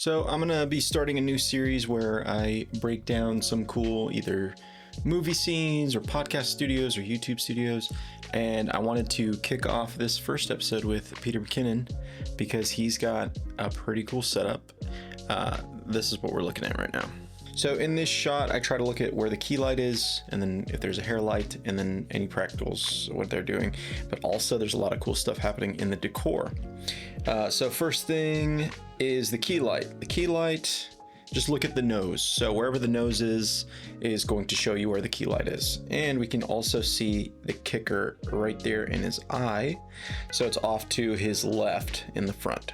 So I'm gonna be starting a new series where I break down some cool either movie scenes or podcast studios or YouTube studios, and I wanted to kick off this first episode with Peter McKinnon because he's got a pretty cool setup. This is what we're looking at right now. So in this shot, I try to look at where the key light is, and then if there's a hair light, and then any practicals, what they're doing. But also there's a lot of cool stuff happening in the decor. So first thing is the key light. The key light, just look at the nose. So wherever the nose is going to show you where the key light is. And we can also see the kicker right there in his eye. So it's off to his left in the front.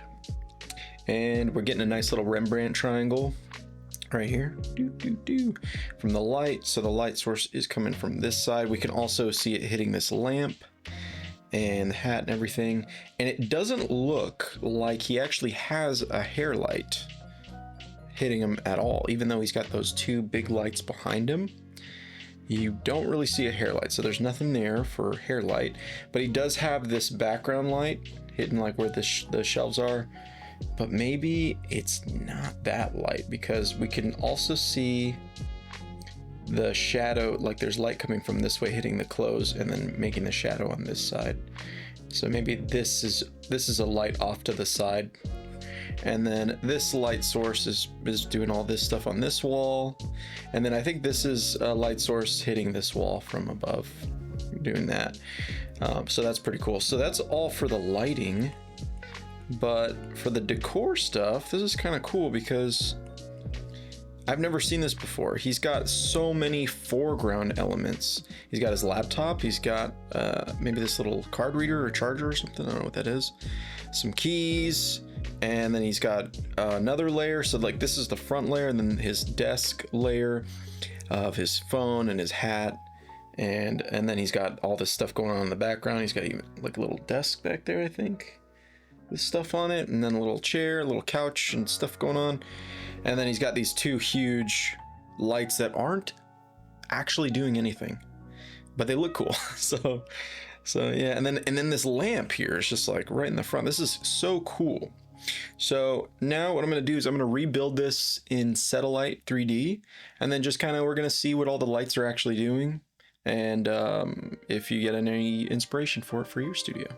And we're getting a nice little Rembrandt triangle right here from the light. So the light source is coming from this side. We can also see it hitting this lamp and the hat and everything, and it doesn't look like he actually has a hair light hitting him at all, even though he's got those two big lights behind him. You don't really see a hair light, so there's nothing there for hair light, but he does have this background light hidden like where the shelves are. But maybe it's not that light, because we can also see the shadow, like there's light coming from this way hitting the clothes and then making the shadow on this side. So maybe this is a light off to the side, and then this light source is doing all this stuff on this wall, and then I think this is a light source hitting this wall from above, doing that. So that's pretty cool. So that's all for the lighting. But for the decor stuff, this is kind of cool because I've never seen this before. He's got so many foreground elements. He's got his laptop. He's got maybe this little card reader or charger or something. I don't know what that is. Some keys. And then he's got another layer. So like this is the front layer, and then his desk layer of his phone and his hat. And then he's got all this stuff going on in the background. He's got even like a little desk back there, I think. This stuff on it, and then a little chair, a little couch and stuff going on. And then he's got these two huge lights that aren't actually doing anything, but they look cool. So yeah, and then this lamp here is just like right in the front. This is so cool. So now what I'm going to do is I'm going to rebuild this in Satellite 3D, and then just kind of we're going to see what all the lights are actually doing, and if you get any inspiration for it for your studio.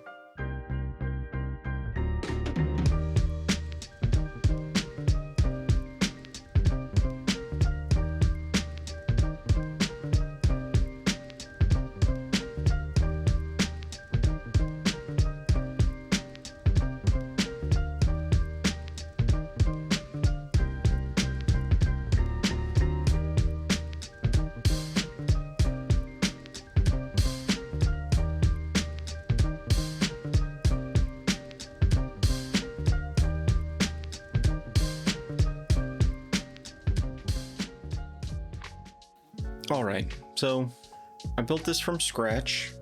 All right, so I built this from scratch,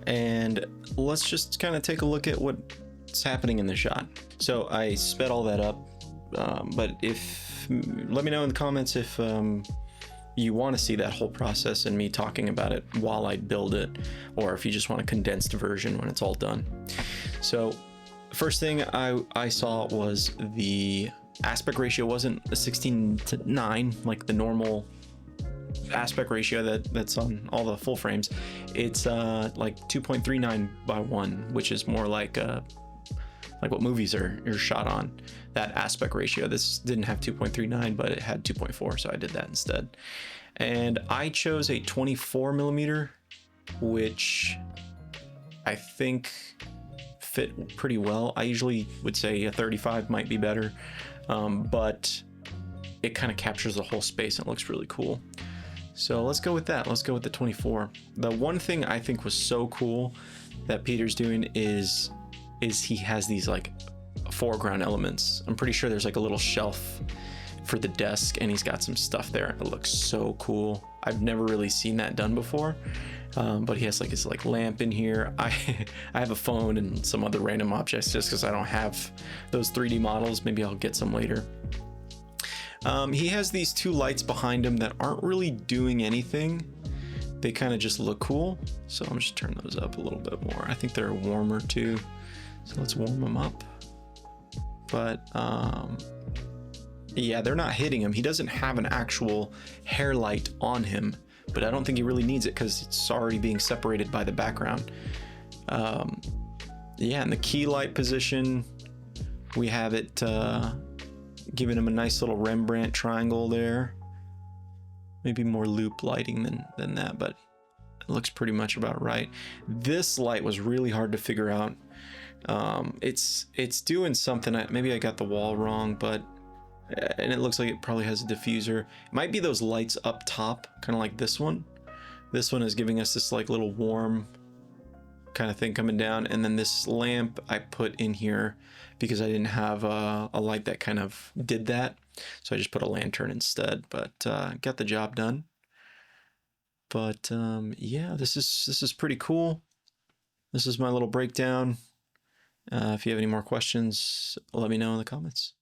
and let's just kind of take a look at what's happening in the shot. So I sped all that up, but let me know in the comments if you want to see that whole process and me talking about it while I build it, or if you just want a condensed version when it's all done. So the first thing I saw was the aspect ratio wasn't a 16:9 like the normal aspect ratio that's on all the full frames. It's like 2.39 by 1, which is more like what movies are shot on, that aspect ratio. This didn't have 2.39, but it had 2.4, so I did that instead. And I chose a 24 millimeter, which I think fit pretty well. I usually would say a 35 might be better, but it kind of captures the whole space and it looks really cool. So let's go with that. Let's go with the 24. The one thing I think was so cool that Peter's doing is he has these like foreground elements. I'm pretty sure there's like a little shelf for the desk, and he's got some stuff there. It looks so cool. I've never really seen that done before. But he has like his like lamp in here. I have a phone and some other random objects just because I don't have those 3D models. Maybe I'll get some later. He has these two lights behind him that aren't really doing anything. They kind of just look cool. So I'm just turn those up a little bit more. I think they're warmer too. So let's warm them up. But Yeah, they're not hitting him. He doesn't have an actual hair light on him, but I don't think he really needs it because it's already being separated by the background. Yeah, in the key light position, we have it giving him a nice little Rembrandt triangle there. Maybe more loop lighting than that, but it looks pretty much about right. This light was really hard to figure out. It's doing something. Maybe I got the wall wrong, but and it looks like it probably has a diffuser. It might be those lights up top, kind of like this one. This one is giving us this like little warm kind of thing coming down, and then this lamp I put in here because I didn't have a light that kind of did that, so I just put a lantern instead. But got the job done. But yeah, this is pretty cool. This is my little breakdown. If you have any more questions, let me know in the comments.